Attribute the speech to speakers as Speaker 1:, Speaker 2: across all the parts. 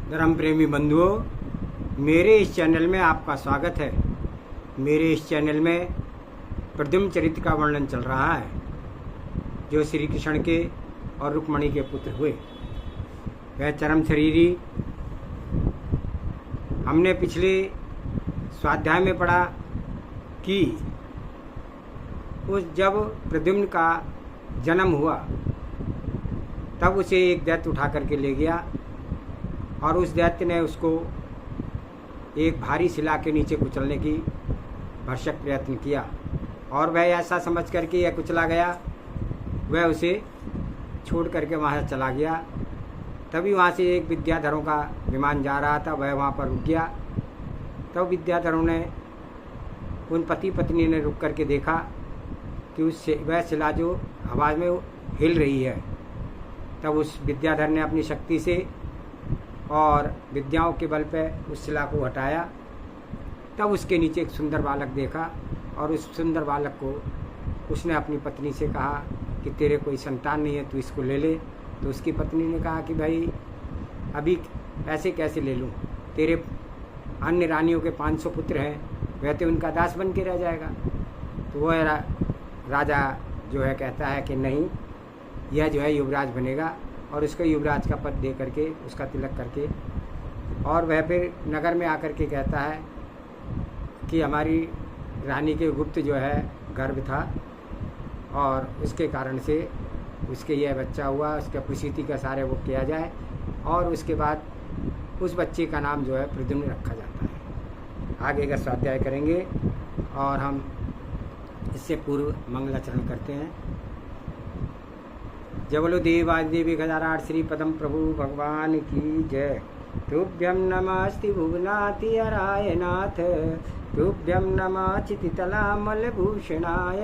Speaker 1: धर्म प्रेमी बंधुओं, मेरे इस चैनल में आपका स्वागत है। मेरे इस चैनल में प्रद्युम्न चरित्र का वर्णन चल रहा है, जो श्री कृष्ण के और रुक्मणी के पुत्र हुए। वह चरम शरीरी हमने पिछले स्वाध्याय में पढ़ा कि जब प्रद्युम्न का जन्म हुआ तब उसे एक दैत्य उठा करके ले गया और उस दैत्य ने उसको एक भारी शिला के नीचे कुचलने की भरसक प्रयत्न किया और वह ऐसा समझ करके यह कुचला गया, वह उसे छोड़ करके वहाँ चला गया। तभी वहाँ से एक विद्याधरों का विमान जा रहा था, वह वहाँ पर रुक गया। तब विद्याधरों ने उन पति पत्नी ने रुक करके देखा कि वह शिला जो हवा में हिल रही है। तब उस विद्याधर ने अपनी शक्ति से और विद्याओं के बल पर उस शिला को हटाया। तब उसके नीचे एक सुंदर बालक देखा और उस सुंदर बालक को उसने अपनी पत्नी से कहा कि तेरे कोई संतान नहीं है, तू इसको ले ले। तो उसकी पत्नी ने कहा कि भाई अभी ऐसे कैसे ले लूँ, तेरे अन्य रानियों के 500 पुत्र हैं, वह तो उनका दास बन के रह जाएगा। तो वह राजा जो है कहता है कि नहीं, यह जो है युवराज बनेगा और उसको युवराज का पद दे करके उसका तिलक करके, और वह फिर नगर में आकर के कहता है कि हमारी रानी के गुप्त जो है गर्भ था और उसके कारण से उसके यह बच्चा हुआ, उसका प्रसूति का सारे वो किया जाए और उसके बाद उस बच्चे का नाम जो है प्रद्युम्न रखा जाता है। आगे का स्वाध्याय करेंगे और हम इससे पूर्व मंगलाचरण करते हैं। जय बोलो देवादिदेवी गजाराट श्री पदम प्रभु भगवान की जय। तुभ्यं नमस्ति भुवनाति हराय नाथ, तुभ्यं नमः चितितलामलभूषणाय,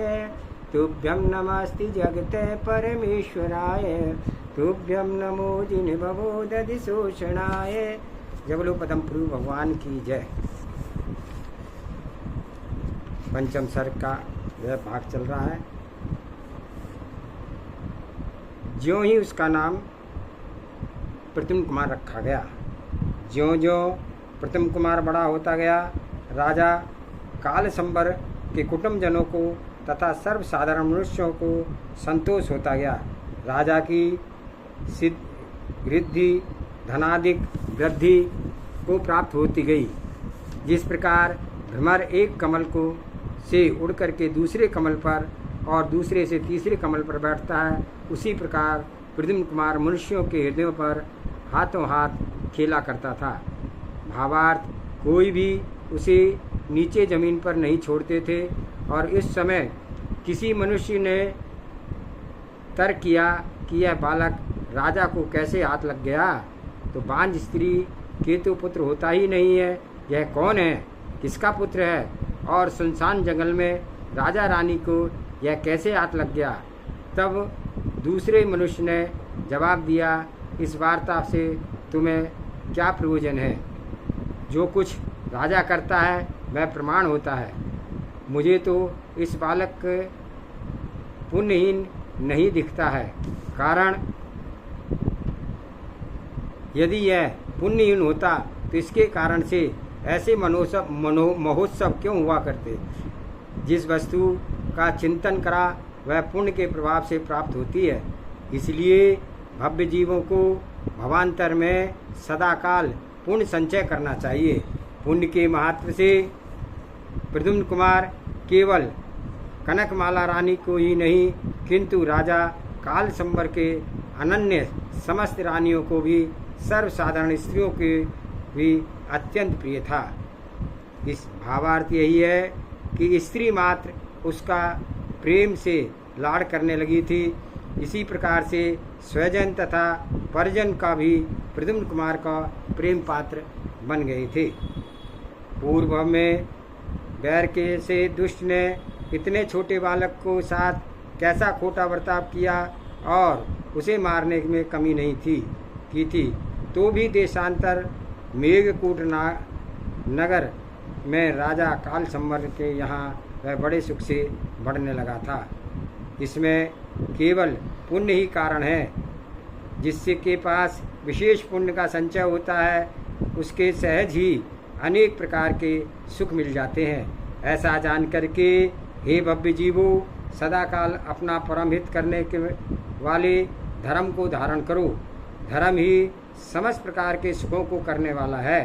Speaker 1: तुभ्यं नमस्ति जगते परमेश्वराय, तुभ्यं नमो जिन्भवो दधिशोषणाय। जय बोलो पदम प्रभु भगवान की जय। पंचम सर्ग का यह भाग चल रहा है। ज्यों ही उसका नाम प्रद्युम्न कुमार रखा गया, ज्यों ज्यों प्रद्युम्न कुमार बड़ा होता गया, राजा कालसंबर के कुटुंबजनों को तथा सर्वसाधारण मनुष्यों को संतोष होता गया। राजा की सिद्धि धनाधिक वृद्धि को प्राप्त होती गई। जिस प्रकार भ्रमर एक कमल को से उड़ करके दूसरे कमल पर और दूसरे से तीसरे कमल पर बैठता है, उसी प्रकार प्रद्युम्न कुमार मनुष्यों के हृदयों पर हाथों हाथ खेला करता था। भावार्थ, कोई भी उसे नीचे जमीन पर नहीं छोड़ते थे। और इस समय किसी मनुष्य ने तर्क किया कि यह बालक राजा को कैसे हाथ लग गया, तो बांझ स्त्री के तो पुत्र होता ही नहीं है, यह कौन है, किसका पुत्र है, और सुनसान जंगल में राजा रानी को यह कैसे हाथ लग गया। तब दूसरे मनुष्य ने जवाब दिया, इस वार्ता से तुम्हें क्या प्रयोजन है, जो कुछ राजा करता है वह प्रमाण होता है। मुझे तो इस बालक पुण्यहीन नहीं दिखता है, कारण यदि यह पुण्यहीन होता तो इसके कारण से ऐसे महोत्सव क्यों हुआ करते। जिस वस्तु का चिंतन करा वह पुण्य के प्रभाव से प्राप्त होती है। इसलिए भव्य जीवों को भवांतर में सदाकाल पुण्य संचय करना चाहिए। पुण्य के महत्व से प्रद्युम्न कुमार केवल कनकमाला रानी को ही नहीं, किंतु राजा कालसंबर के अनन्य समस्त रानियों को भी, सर्वसाधारण स्त्रियों के भी अत्यंत प्रिय था। इस भावार्थ यही है कि स्त्री मात्र उसका प्रेम से लाड़ करने लगी थी। इसी प्रकार से स्वजन तथा परिजन का भी प्रद्युम्न कुमार का प्रेम पात्र बन गए थे। पूर्व में बैर के से दुष्ट ने इतने छोटे बालक को साथ कैसा खोटा बर्ताव किया और उसे मारने में कमी नहीं की थी, तो भी देशांतर मेघकूट नगर में राजा कालसंबर के यहाँ वह बड़े सुख से बढ़ने लगा था। इसमें केवल पुण्य ही कारण है, जिससे के पास विशेष पुण्य का संचय होता है, उसके सहज ही अनेक प्रकार के सुख मिल जाते हैं। ऐसा जान करके हे भव्य जीवो, सदाकाल अपना परम हित करने के वाले धर्म को धारण करो। धर्म ही समस्त प्रकार के सुखों को करने वाला है।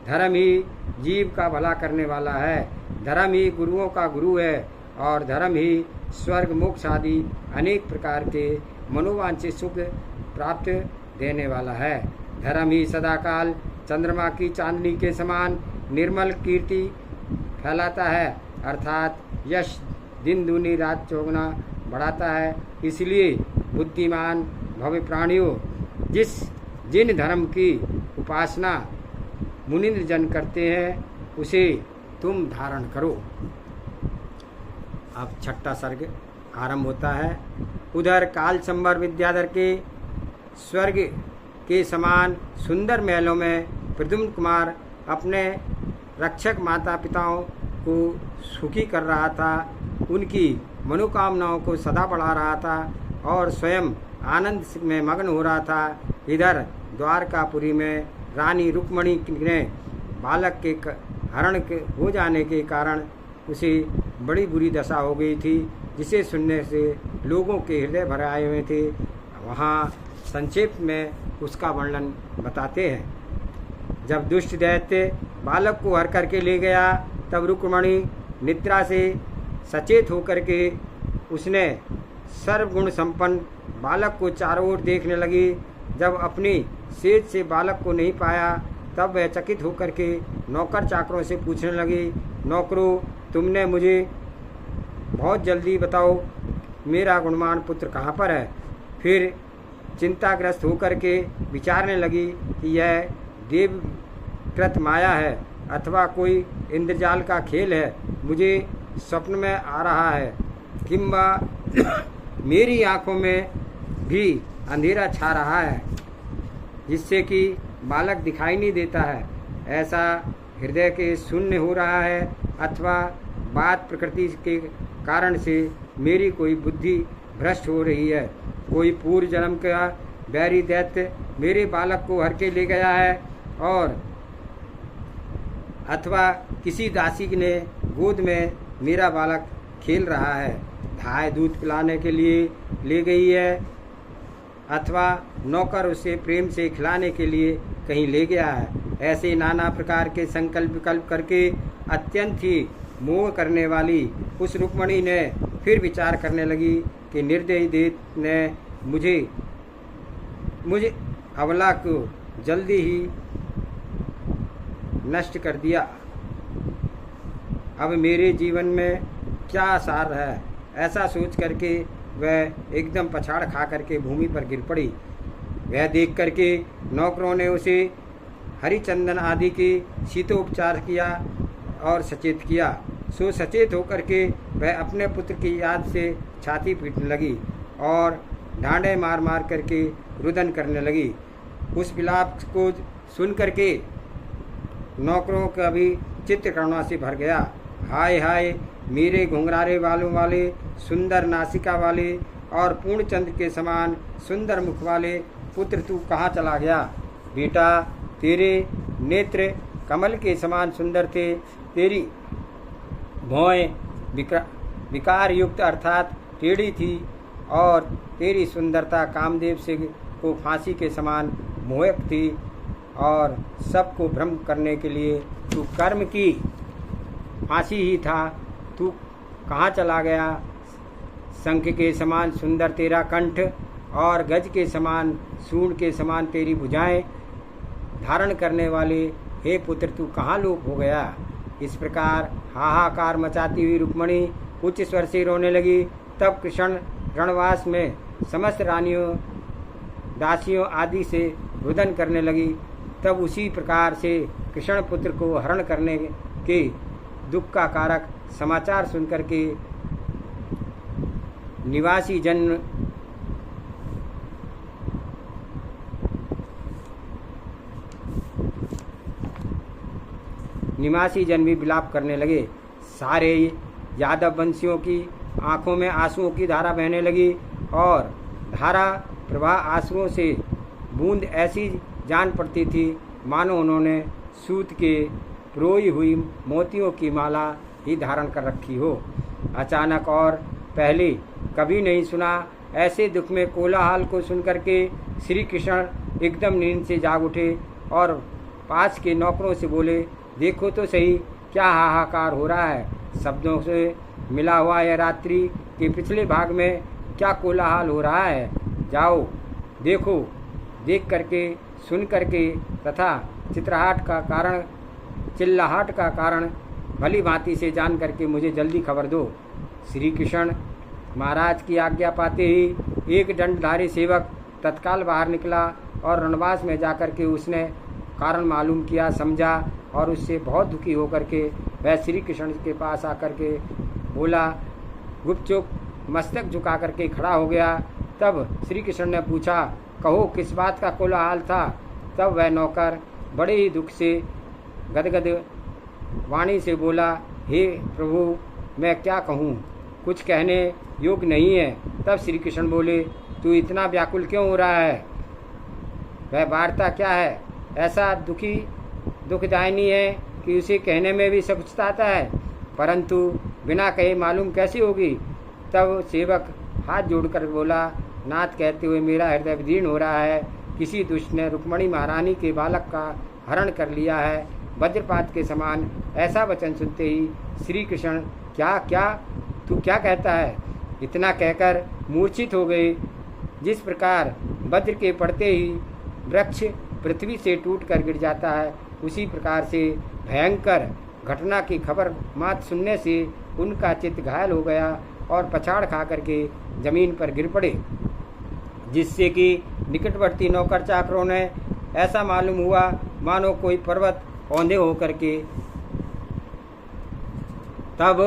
Speaker 1: धर्म ही जीव का भला करने वाला है। धर्म ही गुरुओं का गुरु है और धर्म ही स्वर्ग मोक्ष आदि अनेक प्रकार के मनोवांछित सुख प्राप्त देने वाला है। धर्म ही सदाकाल चंद्रमा की चांदनी के समान निर्मल कीर्ति फैलाता है, अर्थात यश दिन दूनी रात चौगुना बढ़ाता है। इसलिए बुद्धिमान भव्य प्राणियों, जिन धर्म की उपासना मुनिंद्र जन करते हैं उसे तुम धारण करो। अब छठा सर्ग आरंभ होता है। उधर काल संवर विद्याधर के स्वर्ग के समान सुंदर महलों में प्रद्युम्न कुमार अपने रक्षक माता पिताओं को सुखी कर रहा था, उनकी मनोकामनाओं को सदा बढ़ा रहा था और स्वयं आनंद में मग्न हो रहा था। इधर द्वारकापुरी में रानी रुक्मणी ने बालक के हरण के हो जाने के कारण उसे बड़ी बुरी दशा हो गई थी, जिसे सुनने से लोगों के हृदय भर आए हुए थे। वहाँ संक्षेप में उसका वर्णन बताते हैं। जब दुष्ट दैत्य बालक को हर करके ले गया, तब रुक्मणी निद्रा से सचेत होकर के उसने सर्वगुण संपन्न बालक को चारों ओर देखने लगी। जब अपनी सेज से बालक को नहीं पाया, तब वह चकित होकर के नौकर चाकरों से पूछने लगी, नौकरों, तुमने मुझे बहुत जल्दी बताओ मेरा गुणवान पुत्र कहाँ पर है। फिर चिंताग्रस्त होकर के विचारने लगी कि यह देवकृत माया है अथवा कोई इंद्रजाल का खेल है, मुझे स्वप्न में आ रहा है, किंबा मेरी आंखों में भी अंधेरा छा रहा है जिससे कि बालक दिखाई नहीं देता है। ऐसा हृदय के शून्य हो रहा है अथवा बात प्रकृति के कारण से मेरी कोई बुद्धि भ्रष्ट हो रही है। कोई पूर्व जन्म का बैरी दैत्य मेरे बालक को हर के ले गया है और अथवा किसी दासी ने गोद में मेरा बालक खेल रहा है, धाय दूध पिलाने के लिए ले गई है अथवा नौकर उसे प्रेम से खिलाने के लिए कहीं ले गया है। ऐसे नाना प्रकार के संकल्प विकल्प करके अत्यंत ही मोह करने वाली उस रुक्मणी ने फिर विचार करने लगी कि निर्दयी देव ने मुझे अबला को जल्दी ही नष्ट कर दिया। अब मेरे जीवन में क्या सार है। ऐसा सोच करके वह एकदम पछाड़ खा करके भूमि पर गिर पड़ी। वह देख करके नौकरों ने उसे हरिचंदन आदि के शीतोपचार किया और सचेत किया। सो सचेत होकर के वह अपने पुत्र की याद से छाती पीटने लगी और डांडे मार मार करके रुदन करने लगी। उस विलाप को सुन करके नौकरों का भी चित्त करुणा से भर गया। हाय हाय, मेरे घुंघरारे बालों वाले, सुंदर नासिका वाले और पूर्णचंद्र के समान सुंदर मुख वाले पुत्र तू कहाँ चला गया। बेटा, तेरे नेत्र कमल के समान सुंदर थे, तेरी भौएं विकार युक्त अर्थात टेढ़ी थी और तेरी सुंदरता कामदेव से को फांसी के समान मोहक थी और सबको भ्रम करने के लिए तू कर्म की फांसी ही था। तू कहाँ चला गया। शंख के समान सुंदर तेरा कंठ और गज के समान सूंड के समान तेरी भुजाएं धारण करने वाले हे पुत्र तू कहाँ लोप हो गया। इस प्रकार हाहाकार मचाती हुई रुक्मणी उच्च स्वर से रोने लगी। तब कृष्ण रणवास में समस्त रानियों दासियों आदि से रुदन करने लगी। तब उसी प्रकार से कृष्ण पुत्र को हरण करने के दुख का कारक समाचार सुनकर के निवासी जन भी विलाप करने लगे। सारे यादव वंशियों की आंखों में आंसुओं की धारा बहने लगी और धारा प्रवाह आंसुओं से बूंद ऐसी जान पड़ती थी मानो उन्होंने सूत के पिरोई हुई मोतियों की माला ही धारण कर रखी हो। अचानक और पहले कभी नहीं सुना ऐसे दुख में कोलाहल को सुनकर के श्री कृष्ण एकदम नींद से जाग उठे और पास के नौकरों से बोले, देखो तो सही क्या हाहाकार हो रहा है। शब्दों से मिला हुआ यह रात्रि के पिछले भाग में क्या कोलाहल हो रहा है। जाओ देखो, देख करके सुन करके तथा चिल्लाहट का कारण भली भांति से जान करके मुझे जल्दी खबर दो। श्री कृष्ण महाराज की आज्ञा पाते ही एक दंडधारी सेवक तत्काल बाहर निकला और रणवास में जाकर के उसने कारण मालूम किया, समझा और उससे बहुत दुखी होकर के वह श्री कृष्ण के पास आकर के बोला, गुपचुप मस्तक झुका करके खड़ा हो गया। तब श्री कृष्ण ने पूछा, कहो किस बात का कोलाहल था। तब वह नौकर बड़े ही दुख से गदगद वाणी से बोला, हे प्रभु मैं क्या कहूँ, कुछ कहने योग्य नहीं है। तब श्री कृष्ण बोले, तू इतना व्याकुल क्यों हो रहा है, वह वार्ता क्या है। ऐसा दुखदायिनी है कि उसे कहने में भी सकुचता आता है, परंतु बिना कहे मालूम कैसे होगी। तब सेवक हाथ जोड़कर बोला, नाथ कहते हुए मेरा हृदय विदीर्ण हो रहा है। किसी दुष्ट ने रुक्मणी महारानी के बालक का हरण कर लिया है। वज्रपात के समान ऐसा वचन सुनते ही श्री कृष्ण तू क्या कहता है, इतना कहकर मूर्छित हो गए। जिस प्रकार वज्र के पड़ते ही वृक्ष पृथ्वी से टूट कर गिर जाता है, उसी प्रकार से भयंकर घटना की खबर मात्र सुनने से उनका चित्त घायल हो गया और पछाड़ खा करके जमीन पर गिर पड़े, जिससे कि निकटवर्ती नौकर चाकरों ने ऐसा मालूम हुआ मानो कोई पर्वत औंधे होकर के। तब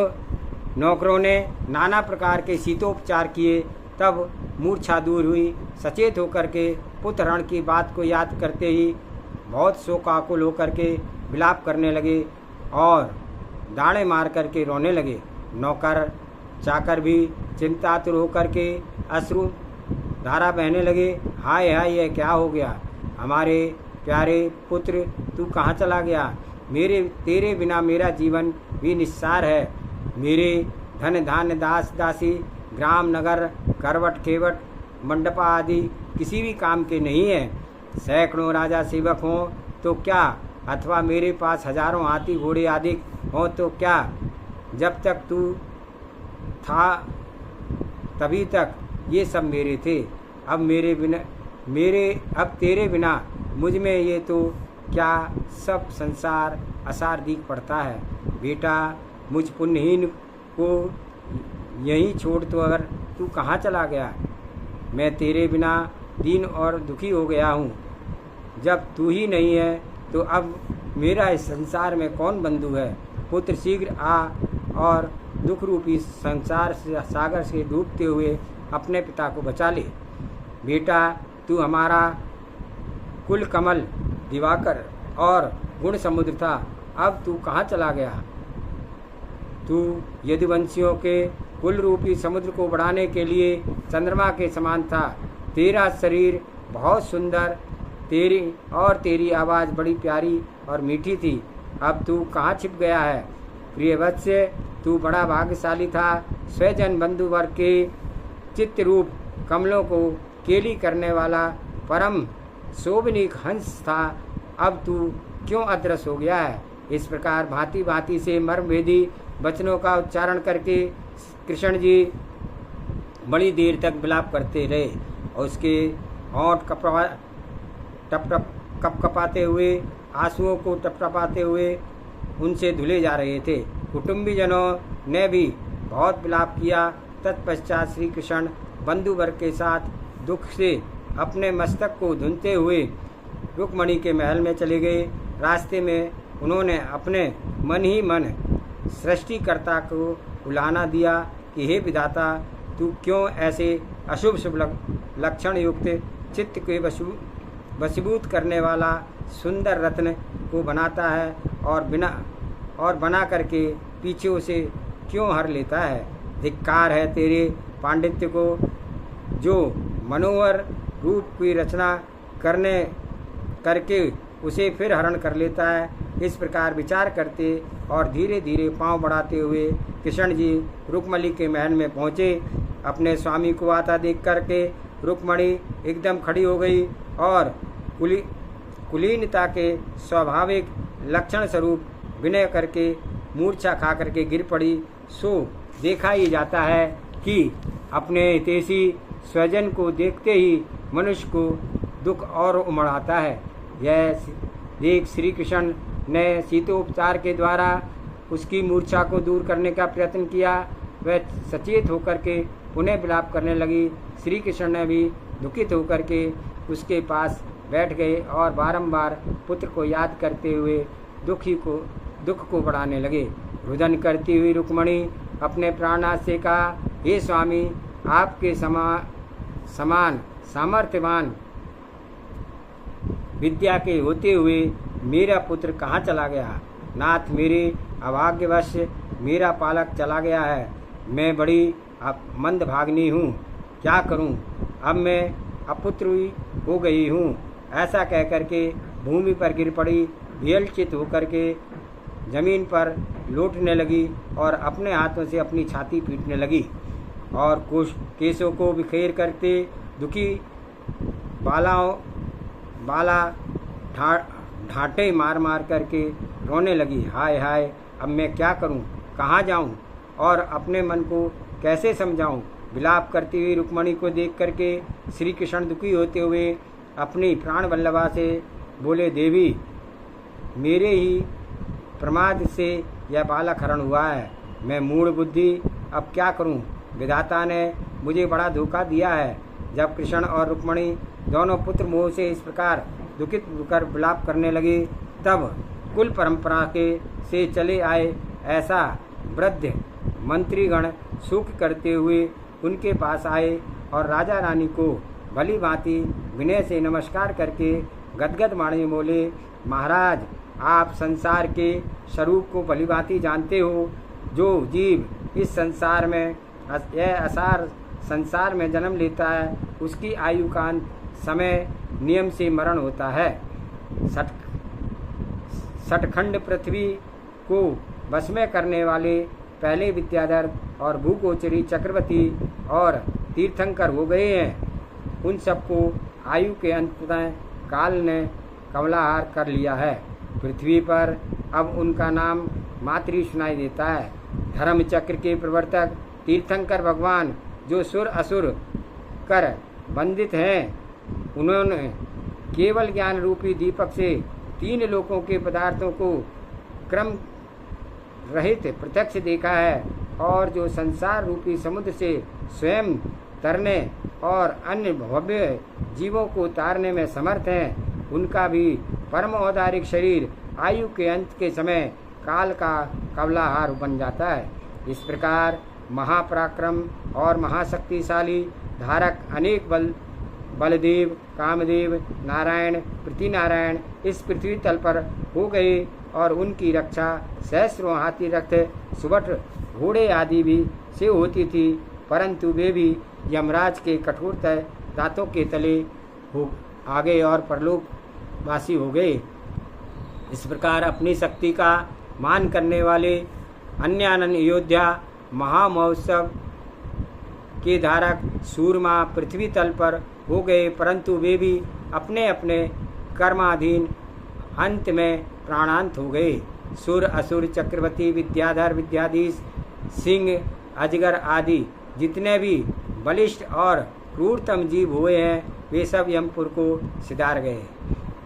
Speaker 1: नौकरों ने नाना प्रकार के शीतोपचार किए। तब मूर्छा दूर हुई। सचेत होकर के पुत्र हरण की बात को याद करते ही बहुत शोकाकुल होकर के विलाप करने लगे और दाड़े मार करके रोने लगे। नौकर चाकर भी चिंतातुर होकर के अश्रु धारा बहने लगे। हाय हाय, यह क्या हो गया, हमारे प्यारे पुत्र तू कहाँ चला गया। तेरे बिना मेरा जीवन भी निस्सार है। मेरे धन धान्य दास दासी ग्राम नगर करवट केवट मंडपा आदि किसी भी काम के नहीं है। सैकड़ों राजा सेवक हों तो क्या, अथवा मेरे पास हजारों हाथी घोड़े आदि हों तो क्या, जब तक तू था तभी तक ये सब मेरे थे। अब तेरे बिना मुझ में ये तो क्या सब संसार असार दिख पड़ता है। बेटा मुझ पुण्यहीन को यहीं छोड़ तो अगर तू कहाँ चला गया। मैं तेरे बिना दीन और दुखी हो गया हूँ। जब तू ही नहीं है तो अब मेरा इस संसार में कौन बंधु है। पुत्र शीघ्र आ और दुख रूपी संसार सागर से डूबते हुए अपने पिता को बचा ले। बेटा तू हमारा कुल कमल दिवाकर और गुण समुद्र था, अब तू कहाँ चला गया। तू यदुवंशियों के कुल रूपी समुद्र को बढ़ाने के लिए चंद्रमा के समान था। तेरा शरीर बहुत सुंदर, तेरी आवाज़ बड़ी प्यारी और मीठी थी। अब तू कहाँ छिप गया है। प्रिय वत्स, तू बड़ा भाग्यशाली था। स्वजन बंधु वर्ग के चित्त रूप कमलों को केली करने वाला परम शोभनीक हंस था। अब तू क्यों अदृश्य हो गया है। इस प्रकार भांति भांति से मर्मभेदी वचनों का उच्चारण करके कृष्ण जी बड़ी देर तक विलाप करते रहे और उसके होंठ कपकपाते हुए, आंसुओं को टपटपाते हुए उनसे धुले जा रहे थे। कुटुंबीजनों ने भी बहुत विलाप किया। तत्पश्चात श्री कृष्ण बंधु वर्ग के साथ दुख से अपने मस्तक को धुनते हुए रुक्मणी के महल में चले गए। रास्ते में उन्होंने अपने मन ही मन सृष्टिकर्ता को उलाहना दिया कि हे विधाता, तू क्यों ऐसे अशुभ शुभ लक्षण युक्त चित्त के वशीभूत करने वाला सुंदर रत्न को बनाता है और बना करके पीछे उसे क्यों हर लेता है। धिक्कार है तेरे पांडित्य को, जो मनोहर रूप की रचना करके उसे फिर हरण कर लेता है। इस प्रकार विचार करते और धीरे धीरे पांव बढ़ाते हुए कृष्ण जी रुक्मणी के महल में पहुँचे। अपने स्वामी को आता देख करके रुक्मणी एकदम खड़ी हो गई और कुलीनता के स्वाभाविक लक्षण स्वरूप विनय करके मूर्छा खा करके गिर पड़ी। सो देखा ही जाता है कि अपने हितैषी स्वजन को देखते ही मनुष्य को दुख और उमड़ आता है। यह देख श्री कृष्ण ने शीतोपचार के द्वारा उसकी मूर्छा को दूर करने का प्रयत्न किया। वह सचेत होकर के पुनः विलाप करने लगी। श्री कृष्ण ने भी दुखित होकर के उसके पास बैठ गए और बारंबार पुत्र को याद करते हुए दुख को बढ़ाने लगे। रुदन करती हुई रुक्मणी अपने प्राणनाथ से कहा, हे स्वामी, आपके समान सामर्थ्यवान विद्या के होते हुए मेरा पुत्र कहाँ चला गया? नाथ, मेरे अभाग्यवश मेरा पालक चला गया है। मैं बड़ी मंदभागिनी हूँ, क्या करूँ? अब मैं अपुत्री हो गई हूँ। ऐसा कहकर के भूमि पर गिर पड़ी, व्यलचित होकर के जमीन पर लौटने लगी और अपने हाथों से अपनी छाती पीटने लगी और केसों को बिखेर करते दुखी बाला ढांटे मार मार करके रोने लगी। हाय हाय, अब मैं क्या करूं? कहाँ जाऊं और अपने मन को कैसे समझाऊं? विलाप करती हुई रुक्मणी को देख करके श्री कृष्ण दुखी होते हुए अपनी प्राण वल्लभा से बोले, देवी, मेरे ही प्रमाद से यह बालक हरण हुआ है। मैं मूढ़ बुद्धि, अब क्या करूं? विधाता ने मुझे बड़ा धोखा दिया है। जब कृष्ण और रुक्मणी दोनों पुत्र मोह से इस प्रकार दुखित होकर विलाप करने लगे, तब कुल परंपरा के से चले आए ऐसा वृद्ध मंत्रीगण सुख करते हुए उनके पास आए और राजा रानी को भली भांति विनय से नमस्कार करके गदगद वाणी में बोले, महाराज, आप संसार के स्वरूप को भली भांति जानते हो। जो जीव इस संसार में यह असार संसार में जन्म लेता है, उसकी आयु का समय नियम से मरण होता है। सठखंड पृथ्वी को वश में करने वाले पहले विद्याधर और भूगोचरी चक्रवर्ती और तीर्थंकर हो गए हैं। उन सबको आयु के अंत में काल ने कमलाहार कर लिया है। पृथ्वी पर अब उनका नाम मात्र सुनाई देता है। धर्म चक्र के प्रवर्तक तीर्थंकर भगवान, जो सुर असुर कर बंदित हैं, उन्होंने केवल ज्ञान रूपी दीपक से तीन लोकों के पदार्थों को क्रम रहित प्रत्यक्ष देखा है और जो संसार रूपी समुद्र से स्वयं तरने और अन्य भव्य जीवों को तारने में समर्थ हैं, उनका भी परम औदारिक शरीर आयु के अंत के समय काल का कवलाहार बन जाता है। इस प्रकार महापराक्रम और महाशक्तिशाली धारक अनेक बलदेव, कामदेव, नारायण, पृथ्वीनारायण इस पृथ्वी तल पर हो गए और उनकी रक्षा सहस्रों हाथी रथ, सुबट, घोड़े आदि भी से होती थी, परंतु वे भी यमराज के कठोर दांतों के तले हो आ गए और परलोकवासी हो गए। इस प्रकार अपनी शक्ति का मान करने वाले अन्यानन योद्धा महामहोत्सव के धारक सूरमा पृथ्वी तल पर हो गए, परंतु वे भी अपने अपने कर्माधीन अंत में प्राणांत हो गए। सुर, असुर, चक्रवर्ती, विद्याधर, विद्याधीश, सिंह, अजगर आदि जितने भी बलिष्ठ और क्रूरतम जीव हुए हैं, वे सब यमपुर को सिधार गए।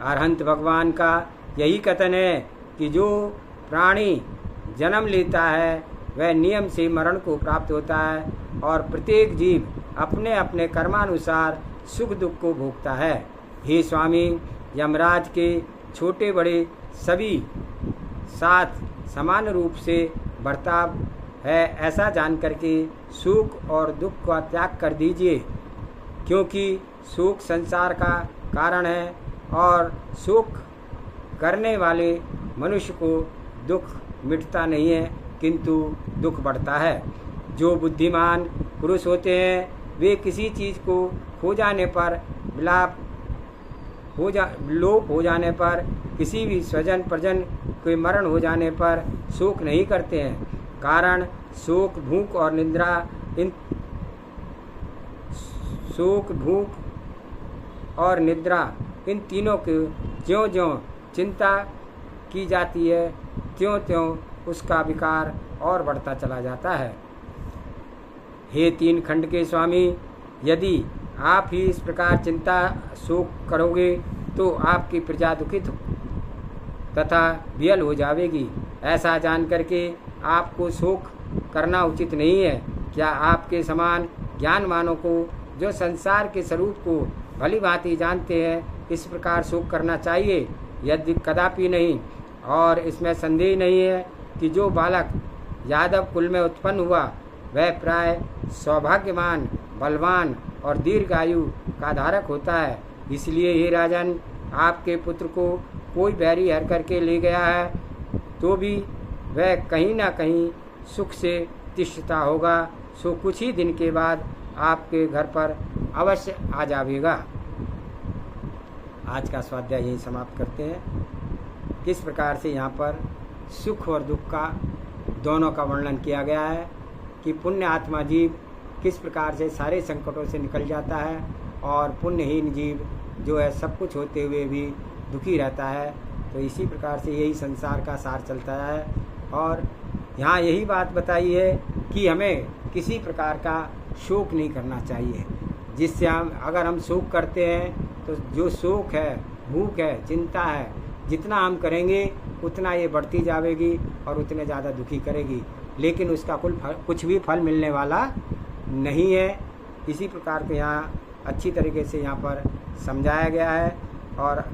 Speaker 1: अरहंत भगवान का यही कथन है कि जो प्राणी जन्म लेता है वह नियम से मरण को प्राप्त होता है और प्रत्येक जीव अपने अपने कर्मानुसार सुख दुख को भोगता है। हे स्वामी, यमराज के छोटे बड़े सभी साथ समान रूप से बर्ताव है, ऐसा जानकर के सुख और दुख का त्याग कर दीजिए, क्योंकि सुख संसार का कारण है और सुख करने वाले मनुष्य को दुख मिटता नहीं है किंतु दुख बढ़ता है। जो बुद्धिमान पुरुष होते हैं वे किसी चीज़ को खो जाने पर विलाप लोप हो जाने पर, किसी भी स्वजन प्रजन के मरण हो जाने पर शोक नहीं करते हैं। कारण शोक, भूख और निद्रा, इन तीनों की ज्यों ज्यों चिंता की जाती है त्यों त्यों उसका विकार और बढ़ता चला जाता है। हे तीन खंड के स्वामी, यदि आप ही इस प्रकार चिंता शोक करोगे तो आपकी प्रजा दुखित तथा वियल हो जाएगी। ऐसा जान करके आपको शोक करना उचित नहीं है। क्या आपके समान ज्ञानवानों को, जो संसार के स्वरूप को भली भांति जानते हैं, इस प्रकार शोक करना चाहिए? यदि कदापि नहीं। और इसमें संदेह नहीं है कि जो बालक यादव कुल में उत्पन्न हुआ वह प्राय सौभाग्यवान, बलवान और दीर्घायु का धारक होता है। इसलिए हे राजन, आपके पुत्र को कोई बैरी हर करके ले गया है तो भी वह कहीं ना कहीं सुख से तिष्ठता होगा। सो कुछ ही दिन के बाद आपके घर पर अवश्य आ जाएगा। आज का स्वाध्याय यही समाप्त करते हैं। किस प्रकार से यहाँ पर सुख और दुख का दोनों का वर्णन किया गया है कि पुण्य आत्मा जीव किस प्रकार से सारे संकटों से निकल जाता है और पुण्यहीन जीव जो है सब कुछ होते हुए भी दुखी रहता है। तो इसी प्रकार से यही संसार का सार चलता है। और यहाँ यही बात बताई है कि हमें किसी प्रकार का शोक नहीं करना चाहिए, जिससे अगर हम शोक करते हैं तो जो शोक है, भूख है, चिंता है, जितना हम करेंगे उतना ये बढ़ती जाएगी और उतने ज़्यादा दुखी करेगी, लेकिन उसका कुछ भी फल मिलने वाला नहीं है। इसी प्रकार के यहाँ अच्छी तरीके से यहाँ पर समझाया गया है। और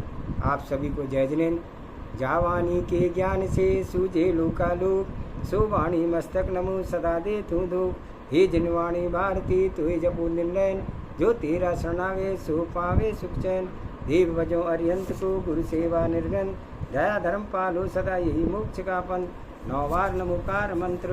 Speaker 1: आप सभी को जय जिनेन्द्र। जावानी के ज्ञान से सूझे लोकालोक, सो वाणी मस्तक नमो सदा दे तू दो। हे जिनवाणी भारती तुहे जपो निर्णय, जो तेरा शरणावे सो पावे सुख चैन। देव भजो अरिहंत को गुरु सेवा निर्गन, दया धर्म पालो सदा यही मोक्ष का पंथ। 9 बार नमोकार मंत्र।